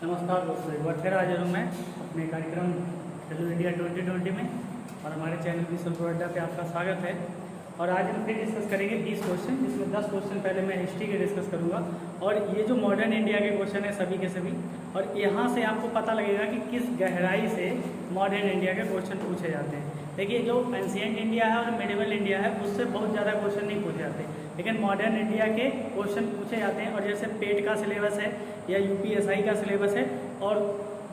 नमस्कार दोस्तों, एक बार फिर हाजिर हूँ मैं अपने कार्यक्रम खेलो इंडिया 2020 में और हमारे चैनल विजुअल प्रो अड्डा पे आपका स्वागत है। और आज हम फिर डिस्कस करेंगे 20 क्वेश्चन, जिसमें 10 क्वेश्चन पहले मैं हिस्ट्री के डिस्कस करूँगा और ये जो मॉडर्न इंडिया के क्वेश्चन है सभी के सभी, और यहाँ से आपको पता लगेगा कि किस गहराई से मॉडर्न इंडिया के क्वेश्चन पूछे जाते हैं। देखिए, जो एंशिएंट इंडिया है और मिडिवल इंडिया है उससे बहुत ज़्यादा क्वेश्चन नहीं पूछे जाते, लेकिन मॉडर्न इंडिया के क्वेश्चन पूछे जाते हैं। और जैसे पेट का सिलेबस है या यूपीएसआई का सिलेबस है और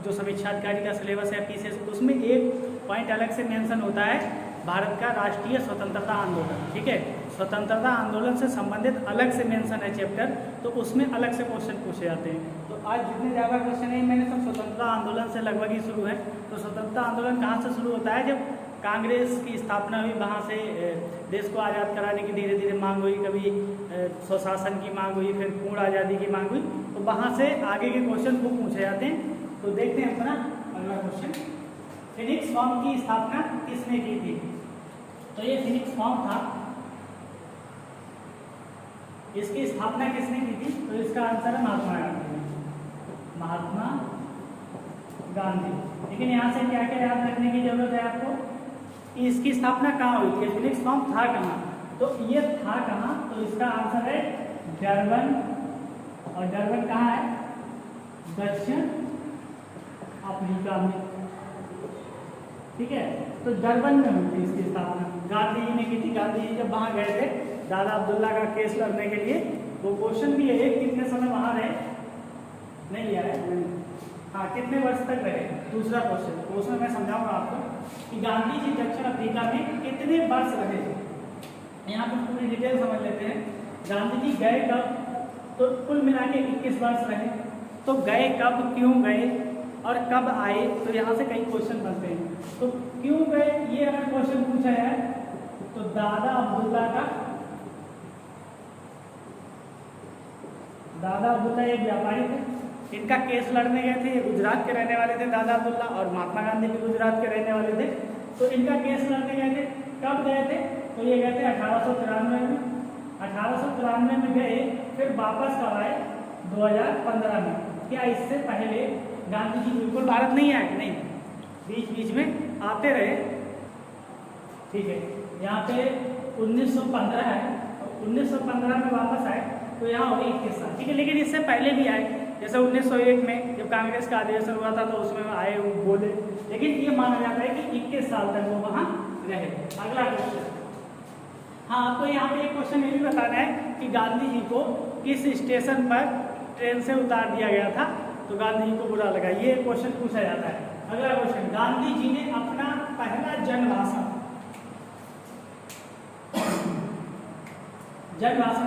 जो समीक्षा अधिकारी का सिलेबस है पीसीएस, उसमें एक पॉइंट अलग से मेंशन होता है, भारत का राष्ट्रीय स्वतंत्रता आंदोलन। ठीक है, स्वतंत्रता आंदोलन से संबंधित अलग से मेंशन है चैप्टर, तो उसमें अलग से क्वेश्चन पूछे जाते हैं। तो आज जितने ज़्यादा क्वेश्चन है मैंने सब स्वतंत्रता आंदोलन से लगभग ही शुरू है। तो स्वतंत्रता आंदोलन कहाँ से शुरू होता है? जब कांग्रेस की स्थापना हुई, वहाँ से देश को आज़ाद कराने की धीरे धीरे मांग हुई, कभी स्वशासन की मांग हुई, फिर पूर्ण आज़ादी की मांग हुई, तो वहाँ से आगे के क्वेश्चन वो पूछे जाते हैं। तो देखते हैं अपना अगला क्वेश्चन, फिनिक्स फॉर्म की स्थापना किसने की थी? तो ये फिनिक्स फॉर्म था, इसकी स्थापना किसने की थी? तो इसका आंसर है महात्मा गांधी। महात्मा गांधी। लेकिन यहाँ से क्या क्या याद रखने की जरूरत है आपको कि इसकी स्थापना कहाँ हुई थी, फिनिक्स फॉर्म था कहाँ? तो ये था कहाँ? तो इसका आंसर है डरबन। और डरबन कहाँ है? दक्षिण अफ्रीका में। ठीक है, तो डरबन में हुई थी इसकी स्थापना, गांधी जी ने की थी। गांधी जी जब वहाँ गए थे दादा अब्दुल्ला का केस लड़ने के लिए, वो क्वेश्चन भी है कितने समय वहाँ रहे, नहीं लिया है, हाँ कितने वर्ष तक रहे। दूसरा क्वेश्चन, तो उसमें मैं समझाऊंगा आपको कि गांधी जी दक्षिण अफ्रीका में कितने वर्ष रहे। यहाँ पर पूरी डिटेल समझ लेते हैं। गांधी जी गए कब? तो कुल मिला के 21 वर्ष रहे। तो गए कब, क्यों गए और कब आए? तो यहाँ से कई क्वेश्चन बनते हैं। तो क्यों गए, ये अगर क्वेश्चन पूछा है तो दादा अब्दुल्ला एक व्यापारी थे, इनका केस लड़ने गए थे। ये गुजरात के रहने वाले थे दादा अब्दुल्ला, और महात्मा गांधी भी गुजरात के रहने वाले थे। तो इनका केस लड़ने गए थे। कब गए थे? तो ये गए थे 1893 में। 1893 में गए, फिर वापस कब आए? 2015 में। क्या इससे पहले गांधी जी बिल्कुल भारत नहीं आए? नहीं, बीच बीच में आते रहे। ठीक है, यहाँ पे 1915 है, 1915 में वापस आए, तो यहाँ हो गए 21 साल। ठीक है, लेकिन इससे पहले भी आए, जैसे 1901 में जब कांग्रेस का अधिवेशन हुआ था तो उसमें आए, वो बोले, लेकिन ये माना जाता है कि 21 साल तक वो वहाँ रहे। अगला क्वेश्चन, हाँ आपको यहाँ पे एक क्वेश्चन ये भी बताना है कि गांधी जी को किस स्टेशन पर ट्रेन से उतार दिया गया था, तो गांधी जी को बुरा लगा, ये क्वेश्चन पूछा जाता है। अगला क्वेश्चन, गांधी जी ने अपना पहला जन भाषण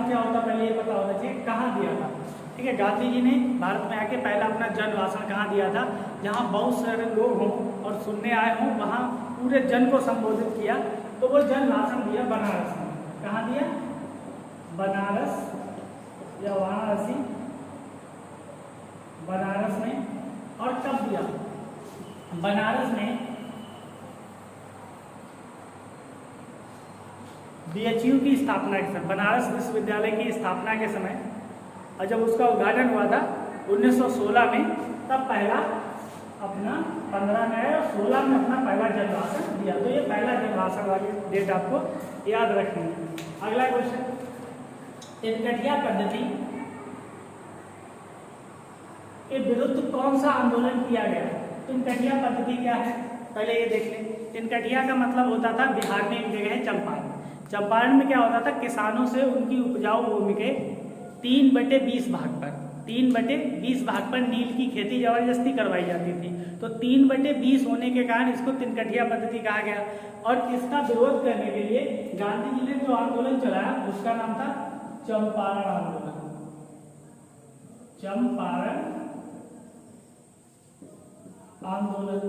क्या होता है पहले ये पता होना चाहिए, कहाँ दिया था? ठीक है, गांधी जी ने भारत में आके पहला अपना जन भाषण कहाँ दिया था? जहाँ बहुत सारे लोग हों और सुनने आए हों, वहाँ पूरे जन को संबोधित किया। तो वो जन भाषण दिया बनारस में। कहाँ दिया? बनारस या वाराणसी, बनारस में। और कब दिया? बनारस में बीएचयू की स्थापना के समय, बनारस विश्वविद्यालय की स्थापना के समय, और जब उसका उद्घाटन हुआ था 1916 में, तब पहला अपना 15 में आया और 16 में अपना पहला जन भाषण दिया। तो ये पहला जन भाषण वाली डेट आपको याद रखनी है। अगला क्वेश्चन, तिनकठिया पद्धति के विरुद्ध कौन सा आंदोलन किया गया? तिनकठिया पद्धति क्या है पहले ये देख लें। तिनकठिया का मतलब होता था, बिहार में एक जगह है चंपारण। चंपारण में क्या होता था, किसानों से उनकी उपजाऊ भूमि के 3/20 भाग पर नील की खेती जबरदस्ती करवाई जाती थी। तो 3/20 होने के कारण इसको तिनकठिया पद्धति कहा गया। और इसका विरोध करने के लिए गांधी जी ने जो आंदोलन चलाया उसका नाम था चंपारण आंदोलन। चंपारण आंदोलन,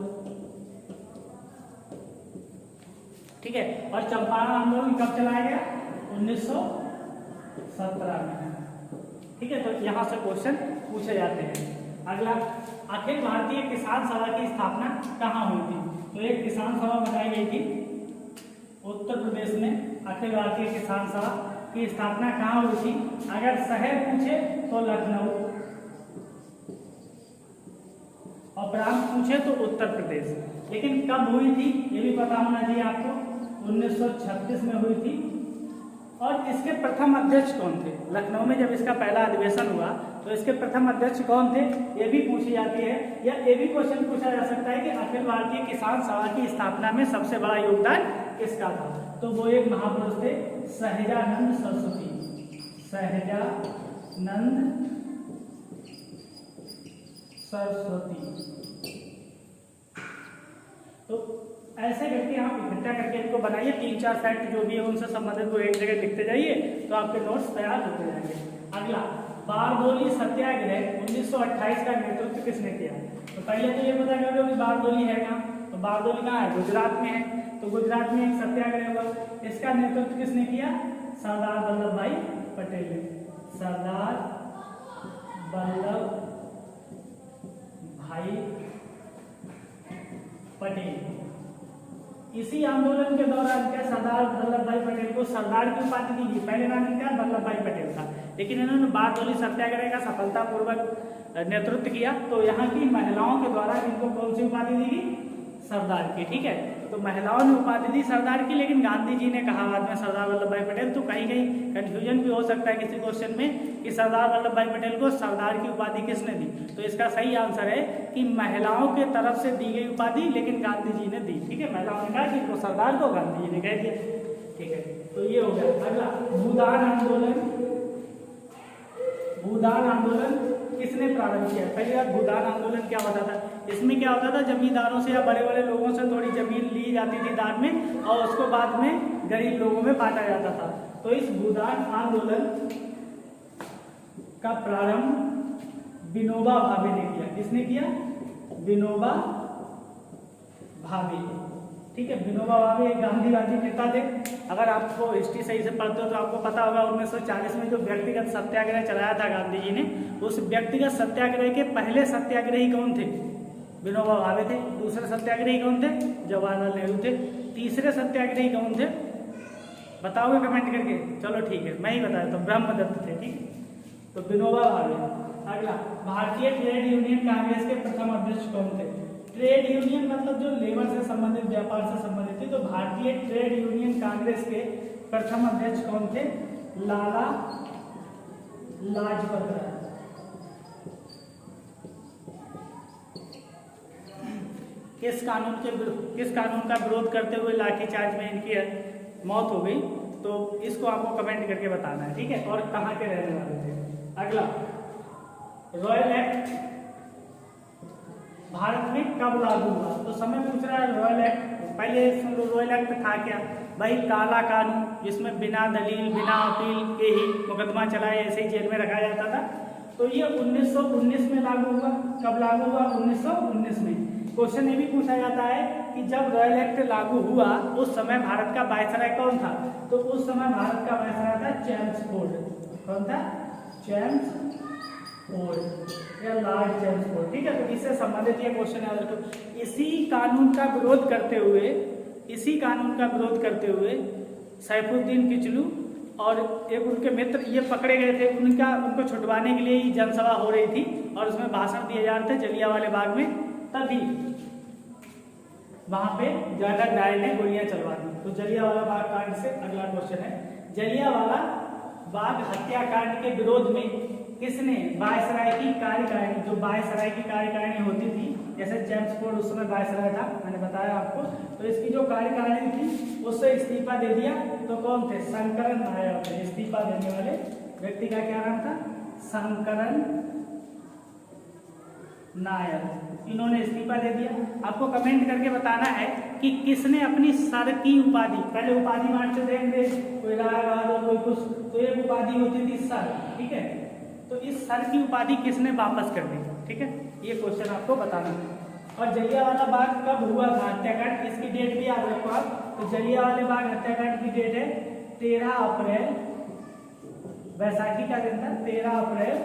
ठीक है। और चंपारण आंदोलन कब चलाया गया? 1917 में। ठीक है, तो यहाँ से क्वेश्चन पूछे जाते हैं। अगला, अखिल भारतीय किसान सभा की स्थापना कहाँ हुई थी? तो एक किसान सभा बनाई गई थी उत्तर प्रदेश में। अखिल भारतीय किसान सभा की स्थापना कहाँ हुई थी? अगर शहर पूछे तो लखनऊ, और प्रांत पूछे तो उत्तर प्रदेश। लेकिन कब हुई थी ये भी पता होना चाहिए आपको, 1936 में हुई थी। और इसके प्रथम अध्यक्ष कौन थे? लखनऊ में जब इसका पहला अधिवेशन हुआ तो इसके प्रथम अध्यक्ष कौन थे ये भी पूछी जाती है। या ये भी क्वेश्चन पूछा जा सकता है कि अखिल भारतीय किसान सभा की स्थापना में सबसे बड़ा योगदान किसका था? तो वो एक महापुरुष थे सहजानंद सरस्वती, सहजानंद सरस्वती। तो ऐसे करके आप इकट्ठा करके इनको बनाइए, 3-4 फैक्ट जो भी है उनसे संबंधित को एक जगह लिखते जाइए तो आपके नोट्स तैयार होते जाएंगे। अगला, बारदोली सत्याग्रह 1928 का नेतृत्व किसने किया? तो पहले तो ये पता करो कि बारदोली है कहाँ, तो बारदोली कहाँ है? गुजरात में है। तो गुजरात में एक सत्याग्रह हुआ, इसका नेतृत्व किसने किया? सरदार वल्लभ भाई पटेल ने। सरदार वल्लभ भाई पटेल। इसी आंदोलन के दौरान क्या सरदार वल्लभ भाई पटेल को सरदार की उपाधि दी गई? पहले नाम इनका वल्लभ भाई पटेल था, लेकिन इन्होंने बारदोली सत्याग्रह का सफलतापूर्वक नेतृत्व किया। तो यहाँ की महिलाओं के द्वारा इनको कौन सी उपाधि दी गई? सरदार की। ठीक है, तो महिलाओं ने उपाधि दी सरदार की, लेकिन गांधी जी ने कहा बाद में सरदार वल्लभ भाई पटेल। तो कहीं कहीं कंफ्यूजन भी हो सकता है किसी क्वेश्चन में कि सरदार वल्लभ भाई पटेल को सरदार की उपाधि किसने दी? तो इसका सही आंसर है कि महिलाओं के तरफ से दी गई उपाधि, लेकिन गांधी जी ने दी। ठीक है, महिलाओं ने कहा कि इनको सरदार को गांधी जी ने कह दिया। ठीक है, तो ये हो गया। अगला, भूदान आंदोलन। भूदान आंदोलन किसने प्रारंभ किया? पहली बात, भूदान आंदोलन क्या होता था? इसमें क्या होता था, जमींदारों से या बड़े बड़े लोगों से थोड़ी जमीन ली जाती थी दान में, और उसको बाद में गरीब लोगों में बांटा जाता था। तो इस भूदान आंदोलन का प्रारंभ विनोबा भावे ने किया। किसने किया? विनोबा भावे। ठीक है, विनोबा भावे एक गांधीवादी नेता थे। अगर आपको हिस्ट्री सही से पढ़ते हो तो आपको पता होगा 1940 में जो व्यक्तिगत सत्याग्रह चलाया था गांधी जी ने, उस व्यक्तिगत सत्याग्रह के पहले सत्याग्रही कौन थे? विनोबा भावे थे। दूसरे सत्याग्रही कौन थे? जवाहरलाल नेहरू थे। तीसरे सत्याग्रही कौन थे? बताओगे कमेंट करके? चलो ठीक है, मैं ही बताया तो ब्रह्मदत्त थे। ठीक है, तो विनोबा भावे। अगला, भारतीय ट्रेड यूनियन कांग्रेस के प्रथम अध्यक्ष कौन थे? ट्रेड यूनियन मतलब जो लेबर से संबंधित, व्यापार से संबंधित थी। तो भारतीय ट्रेड यूनियन कांग्रेस के प्रथम अध्यक्ष कौन थे? लाला लाजपत राय। किस कानून का विरोध करते हुए लाठीचार्ज में इनकी मौत हो गई? तो इसको आपको कमेंट करके बताना है। ठीक है, और कहाँ के रहने वाले थे? अगला, रॉयल एक्ट भारत में कब लागू हुआ? तो समय पूछ रहा है रॉयल एक्ट। पहले सुन लो, रॉयल एक्ट था क्या भाई? काला कानून, जिसमें बिना दलील बिना अपील के ही मुकदमा चलाए ऐसे ही जेल में रखा जाता था। तो ये 1919 में लागू हुआ। कब लागू हुआ? 1919 में। क्वेश्चन ये भी पूछा जाता है कि जब रॉयल एक्ट लागू हुआ उस समय भारत का वायसराय कौन था? तो उस समय भारत का वायसराय था चेम्सफोर्ड। कौन था? चेम्सफोर्ड या लॉर्ड चेम्सफोर्ड। ठीक है, तो इससे संबंधित ये क्वेश्चन याद रखो। इसी कानून का विरोध करते हुए सैफुद्दीन किचलू और एक उनके मित्र ये पकड़े गए थे। उनको छुटवाने के लिए जनसभा हो रही थी और उसमें भाषण दिए जा रहे थे जलियांवाले बाग में। तभी वहां पे जनरल डायर ने गोलियां चलवा दी। तो जलियांवाला बाग कांड से अगला क्वेश्चन है, जलियांवाला बाग हत्याकांड के विरोध में किसने वायसराय की कार्यकारिणी, जो वायसराय की कार्यकारिणी होती थी, जैसे चेम्सफोर्ड उस समय वायसराय था, मैंने बताया आपको, तो इसकी जो कार्यकारिणी थी उससे इस्तीफा दे दिया। तो कौन थे? शंकरन नायर थे। इस्तीफा देने वाले व्यक्ति का क्या नाम था? शंकरन नायर। इन्होंने इस्तीफा दे दिया। आपको कमेंट करके बताना है कि किसने अपनी सर की उपाधि, पहले उपाधि बांटते थे, कोई रायबाद और कोई कुछ, तो एक उपाधि होती थी सर। ठीक है, तो इस सर की उपाधि किसने वापस कर दी? ठीक है, ये क्वेश्चन आपको बताना है। और जलियांवाला बाग कब हुआ था हत्याकांड? इसकी डेट भी याद रखो आप। तो जलियांवाला बाग हत्याकांड की डेट है 13 अप्रैल, वैसाखी का दिन था 13 अप्रैल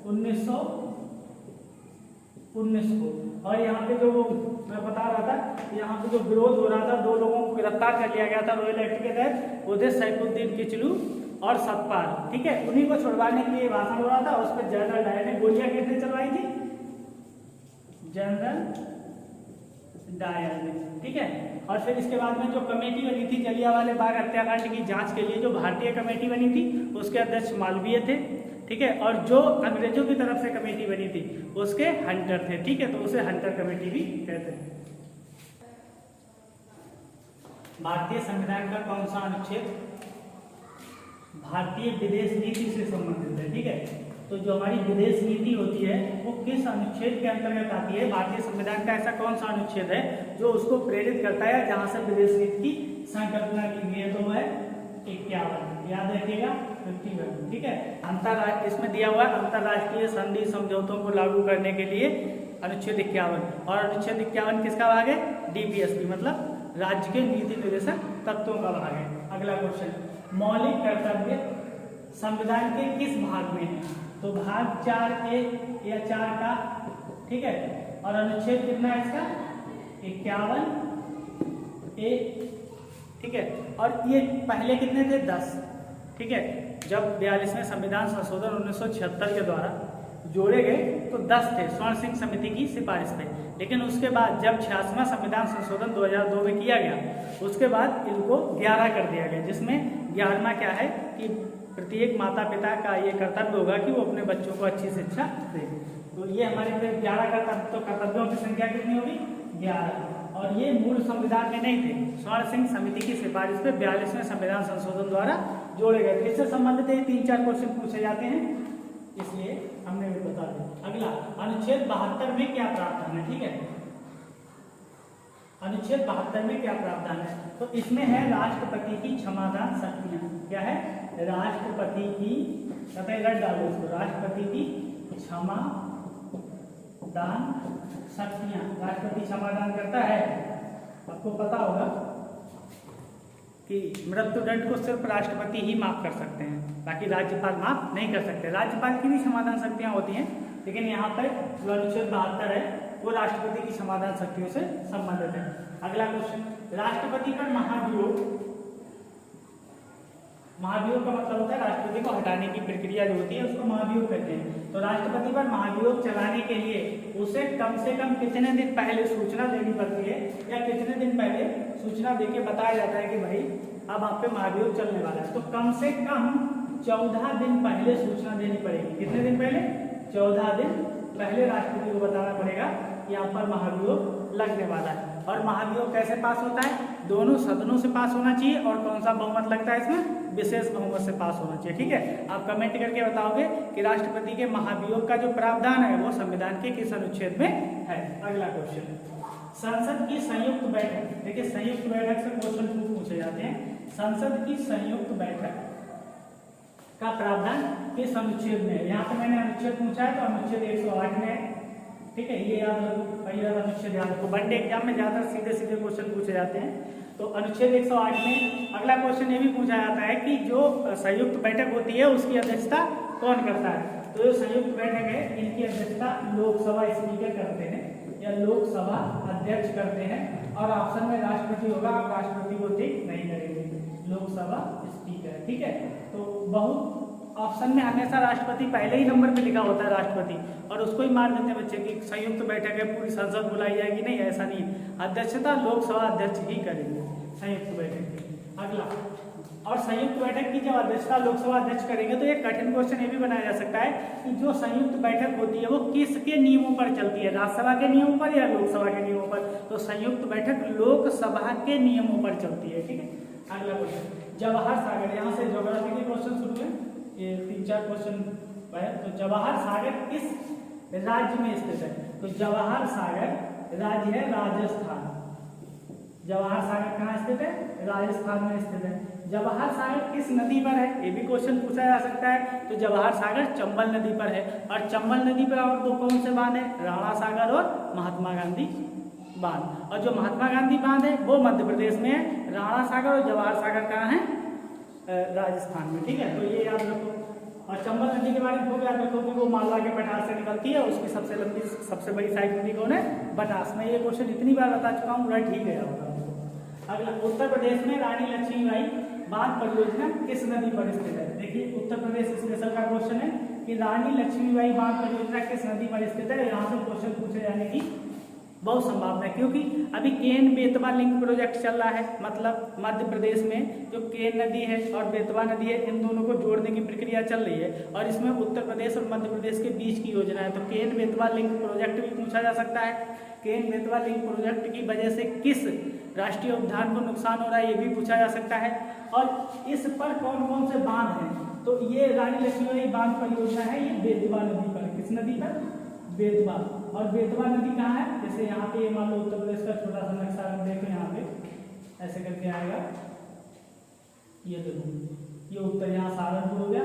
1919 को। और यहाँ पे जो मैं बता रहा था, यहाँ पे जो विरोध हो रहा था, 2 लोगों को गिरफ्तार कर लिया गया था रॉयल एक्ट के तहत। वो थे सैफुद्दीन किचलू और सतपाल। ठीक है, उन्हीं को छुड़वाने के लिए भाषण हो रहा था। उस पर जनरल डायर ने गोलियां किसने चलवाई थी? जनरल डायर, ठीक है। और फिर इसके बाद में जो कमेटी बनी थी जलियांवाला बाग हत्याकांड की जांच के लिए, जो भारतीय कमेटी बनी थी उसके अध्यक्ष मालवीय थे, ठीक है। और जो अंग्रेजों की तरफ से कमेटी बनी थी उसके हंटर थे, ठीक है, तो उसे हंटर कमेटी भी कहते हैं। भारतीय संविधान का कौन सा अनुच्छेद भारतीय विदेश नीति से संबंधित है, ठीक है। तो जो हमारी विदेश नीति होती है वो किस अनुच्छेद के अंतर्गत आती है? भारतीय संविधान का ऐसा कौन सा अनुच्छेद है जो उसको प्रेरित करता है, जहां से विदेश नीति की संकल्पना की गई है? तो वो है 51, याद रखिएगा 51, ठीक है। अंतरराष्ट्रीय इसमें दिया हुआ है अंतरराष्ट्रीय संधि समझौतों को लागू करने के लिए अनुच्छेद 51। और अनुच्छेद 51 किसका भाग है? DPSP मतलब राज्य के नीति निर्देशक तत्वों का भाग है। अगला क्वेश्चन, मौलिक कर्तव्य संविधान के किस भाग में है? तो भाग 4A या 4 का, ठीक है। और अनुच्छेद कितना है इसका? 51A, ठीक है। और ये पहले कितने थे? 10, ठीक है। जब 42वें संविधान संशोधन 1976 के द्वारा जोड़े गए तो 10 थे स्वर्ण सिंह समिति की सिफारिश पे, लेकिन उसके बाद जब 86वां संविधान संशोधन 2002 में किया गया उसके बाद इनको 11 कर दिया गया, जिसमें 11वां क्या है कि प्रत्येक माता पिता का ये कर्तव्य होगा कि वो अपने बच्चों को अच्छी शिक्षा दे। तो ये हमारे 11 कर्तव्यों की संख्या कितनी होगी? 11। और ये मूल संविधान में नहीं थे, स्वर्ण सिंह समिति की सिफारिश पे 42वें संविधान संशोधन द्वारा जोड़े गए। इससे संबंधित 3-4 क्वेश्चन पूछे जाते हैं, इसलिए हमने भी बता दिया। अगला, अनुच्छेद 72 में क्या प्रावधान है, ठीक है। अनुच्छेद 72 में क्या प्रावधान है? तो इसमें है राष्ट्रपति की क्षमादान शक्तियां। क्या है? राष्ट्रपति की, रट डालो इसको, राष्ट्रपति की क्षमादान शक्तियां। राष्ट्रपति क्षमादान करता है, आपको पता होगा कि मृत्युदंड को सिर्फ राष्ट्रपति ही माफ कर सकते हैं, बाकी राज्यपाल माफ नहीं कर सकते। राज्यपाल की भी क्षमादान शक्तियां होती हैं, लेकिन यहाँ पर जो अनुच्छेद 72 है वो राष्ट्रपति की क्षमादान शक्तियों से संबंधित है। अगला क्वेश्चन, राष्ट्रपति पर महाभियोग, महाभियोग का मतलब होता है राष्ट्रपति को हटाने की प्रक्रिया जो होती है उसको महाभियोग कहते हैं। तो राष्ट्रपति पर महाभियोग चलाने के लिए उसे कम से कम कितने दिन पहले सूचना देनी पड़ती है, या कितने दिन पहले सूचना देके बताया जाता है कि भाई अब आप पे महाभियोग चलने वाला है? तो कम से कम 14 दिन पहले सूचना देनी पड़ेगी। कितने दिन पहले? 14 दिन पहले राष्ट्रपति को बताना पड़ेगा कि यहाँ पर महाभियोग लगने वाला है। और महाभियोग कैसे पास होता है? दोनों सदनों से पास होना चाहिए। और कौन सा बहुमत लगता है इसमें? विशेष बहुमत से पास होना चाहिए, ठीक है। आप कमेंट करके बताओगे कि राष्ट्रपति के महाभियोग का जो प्रावधान है वो संविधान के किस अनुच्छेद में है। अगला क्वेश्चन, संसद की संयुक्त बैठक। देखिए संयुक्त बैठक से क्वेश्चन पूछे जाते हैं। संसद की संयुक्त बैठक का प्रावधान किस अनुच्छेद में है? यहाँ पे मैंने अनुच्छेद पूछा है तो अनुच्छेद 108 में है, ठीक है। ये याद रखो, पहले अनुच्छेद याद रखो। वनडे एग्जाम में ज्यादातर सीधे सीधे क्वेश्चन पूछे जाते हैं। तो अनुच्छेद 108 में अगला क्वेश्चन ये भी पूछा जाता है कि जो संयुक्त बैठक होती है उसकी अध्यक्षता कौन करता है? तो जो संयुक्त बैठक है इनकी अध्यक्षता लोकसभा स्पीकर करते हैं या लोकसभा अध्यक्ष करते हैं। और ऑप्शन में राष्ट्रपति होगा, आप राष्ट्रपति को टिक नहीं करेंगे, लोकसभा स्पीकर, ठीक है। तो बहुत ऑप्शन में हमेशा राष्ट्रपति पहले ही नंबर पे लिखा होता है राष्ट्रपति, और उसको ही मार देते हैं बच्चे की संयुक्त बैठक है पूरी संसद बुलाई जाएगी, नहीं ऐसा नहीं। अध्यक्षता लोकसभा अध्यक्ष ही करेंगे संयुक्त बैठक की। अगला, और संयुक्त बैठक की जब अध्यक्षता लोकसभा अध्यक्ष करेंगे तो एक कठिन क्वेश्चन ये भी बनाया जा सकता है कि जो संयुक्त बैठक होती है वो किसके नियमों पर चलती है? राज्यसभा के नियमों पर या लोकसभा के नियमों पर? तो संयुक्त बैठक लोकसभा के नियमों पर चलती है, ठीक है। अगला क्वेश्चन, जवाहर सागर। यहाँ से ज्योग्राफी के क्वेश्चन शुरू है, ये 3-4 क्वेश्चन है। तो जवाहर सागर किस राज्य में स्थित है? तो जवाहर सागर राज्य है राजस्थान। जवाहर सागर कहाँ स्थित है? राजस्थान में स्थित है। जवाहर सागर किस नदी पर है? ये भी क्वेश्चन पूछा जा सकता है। तो जवाहर सागर चंबल नदी पर है। और चंबल नदी पर और दो कौन से बांध है? राणा सागर और महात्मा गांधी बांध। और जो महात्मा गांधी बांध है वो मध्य प्रदेश में है, राणा सागर और जवाहर सागर कहाँ है? राजस्थान में, ठीक है। तो ये याद रखो। और चंबल नदी के बारे में खूब याद रखो कि वो मालवा के पठार से निकलती है, उसकी सबसे लंबी सबसे बड़ी सहायक नदी कौन है? बनास। मैं ये क्वेश्चन इतनी बार बता चुका हूँ, पूरा ठीक गया होगा। अगला, उत्तर प्रदेश में रानी लक्ष्मीबाई बांध परियोजना किस नदी पर स्थित है? देखिए उत्तर प्रदेश स्पेशल का क्वेश्चन है कि रानी लक्ष्मीबाई बांध परियोजना किस नदी पर स्थित है। यहाँ से क्वेश्चन पूछे जाने की बहुत संभावना है, क्योंकि अभी केन बेतवा लिंक प्रोजेक्ट चल रहा है, मतलब मध्य प्रदेश में जो केन नदी है और बेतवा नदी है, इन दोनों को जोड़ने की प्रक्रिया चल रही है और इसमें उत्तर प्रदेश और मध्य प्रदेश के बीच की योजना है। तो केन बेतवा लिंक प्रोजेक्ट भी पूछा जा सकता है। केन बेतवा लिंक प्रोजेक्ट की वजह से किस राष्ट्रीय उद्यान को नुकसान हो रहा है, ये भी पूछा जा सकता है। और इस पर कौन कौन से बांध हैं, तो ये रानी लक्ष्मीबाई बांध परियोजना है, ये बेतवा नदी पर। किस नदी पर? बेतवा। और बेतवा नदी कहाँ है? जैसे यहाँ पे मान लो उत्तर प्रदेश का छोटा सा नक्शा देखो, यहाँ पे ऐसे करके आएगा, ये देखो, ये उत्तर यहाँ सहारनपुर हो गया,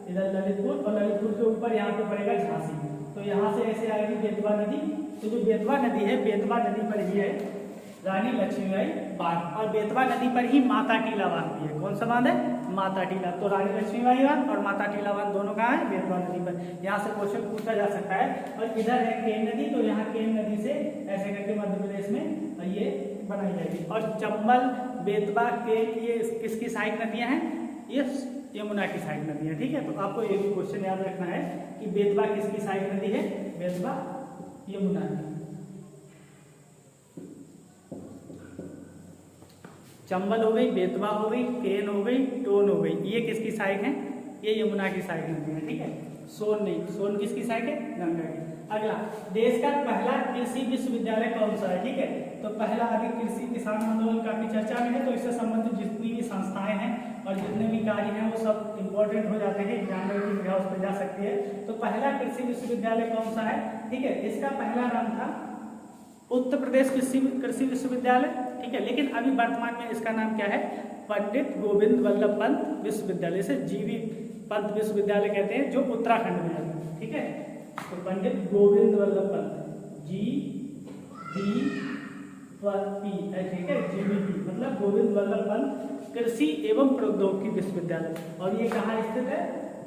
इधर ललितपुर, और ललितपुर के ऊपर यहाँ पे पड़ेगा झांसी। तो यहाँ से ऐसे आएगी बेतवा नदी। तो जो बेतवा नदी है, बेतवा नदी पर ही है रानी लक्ष्मीबाई बांध, और बेतवा नदी पर ही माता टीला बांध भी है। कौन सा बांध है? माता टीला। तो रानी लक्ष्मीबाई बांध और माता टीला बांध दोनों कहाँ है? बेतवा नदी पर। यहाँ से क्वेश्चन पूछा जा सकता है। और इधर है केन नदी, तो यहाँ केन नदी से ऐसे करके मध्य प्रदेश में ये बनाई जाएगी। और चंबल, बेतवा, केन, ये किसकी सहायक नदियाँ हैं? ये यमुना की सहायक नदी है। ठीक है, तो आपको एक क्वेश्चन याद रखना है कि बेतवा किसकी सहायक नदी है? बेतवा यमुना की। चंबल हो गई, बेतवा हो गई, केन हो गई, टोन हो गई, ये किसकी सहायक है? ये यमुना की सहायक नदी है। ठीक है, सोन नहीं, सोन किसकी सहायक है? गंगा की। अगला, देश का पहला कृषि विश्वविद्यालय कौन सा है? ठीक है, तो पहला अभी कृषि किसान आंदोलन काफी चर्चा में है, तो इससे संबंधित जितनी भी संस्थाएं हैं और जितने भी कार्य हैं वो सब इंपॉर्टेंट हो जाते हैं, एग्जामिनर की निगाह उस पर जा सकती है। तो पहला कृषि विश्वविद्यालय कौन सा है? ठीक है, इसका पहला नाम था उत्तर प्रदेश कृषि विश्वविद्यालय। ठीक है, लेकिन अभी वर्तमान में इसका नाम क्या है? पंडित गोविंद वल्लभ पंत विश्वविद्यालय, से जीवी पंत विश्वविद्यालय कहते हैं, जो उत्तराखंड में है। ठीक है, तो पंडित गोविंद वल्लभ पंत, GVP, ठीक है, GVP मतलब गोविंद वल्लभ पंत कृषि एवं प्रौद्योगिकी विश्वविद्यालय। और ये कहाँ स्थित है?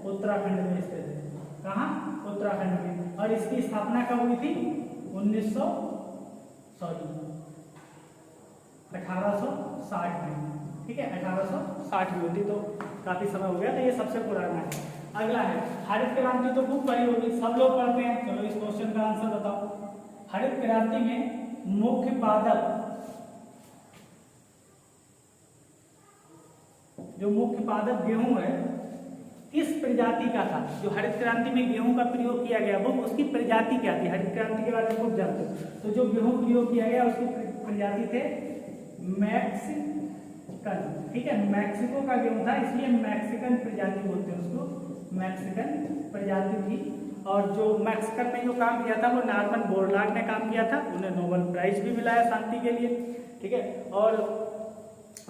उत्तराखंड में स्थित है। कहाँ? उत्तराखंड में। और इसकी स्थापना कब हुई थी? 1860 में। ठीक है, 1860 में होती, तो काफी समय हो गया, तो ये सबसे पुराना है। अगला है हरित क्रांति, तो खूब पढ़ी होगी, सब लोग पढ़ते हैं। चलो इस क्वेश्चन का आंसर बताओ। हरित क्रांति में मुख्य पादप, जो मुख्य पादप गेहूं है, किस प्रजाति का था? जो हरित क्रांति में गेहूं का प्रयोग किया गया, वो उसकी प्रजाति क्या थी? हरित क्रांति के बारे में खूब जानते हो, तो जो गेहूं प्रयोग किया गया उसकी प्रजाति थे मैक्सिकन। ठीक है, मैक्सिको का गेहूं था, इसलिए मैक्सिकन प्रजाति बोलते हैं उसको, मैक्सिकन प्रजाति थी। और जो मैक्सिकन में जो काम किया था वो नॉर्मन बोरलाग ने काम किया था, उन्हें नोबेल प्राइज भी मिला है शांति के लिए। ठीक है, और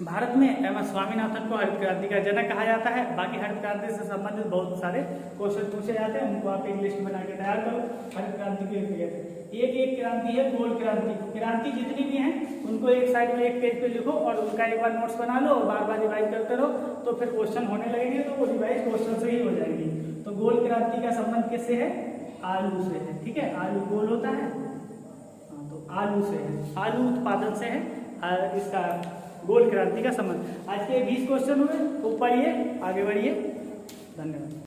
भारत में एम.एस. स्वामीनाथन को हरित क्रांति का जनक कहा जाता है। बाकी हरित क्रांति से संबंधित बहुत सारे क्वेश्चन पूछे जाते हैं, उनको आप एक लिस्ट बना के तैयार करो। हरित क्रांति के एक क्रांति है गोल क्रांति। क्रांति जितनी भी हैं उनको एक साइड में एक पेज पे लिखो और उनका एक बार नोट्स बना लो, बार बार रिवाइज करते रहो, तो फिर क्वेश्चन होने लगेंगे, तो वो रिवाइज क्वेश्चन से ही हो जाएंगे। तो गोल क्रांति का संबंध किससे है? आलू से है। ठीक है, आलू गोल होता है, तो आलू से है, आलू उत्पादन से है इसका गोल क्रांति का संबंध। आज के 20 क्वेश्चन हुए, ऊपर ये आगे बढ़िए। धन्यवाद।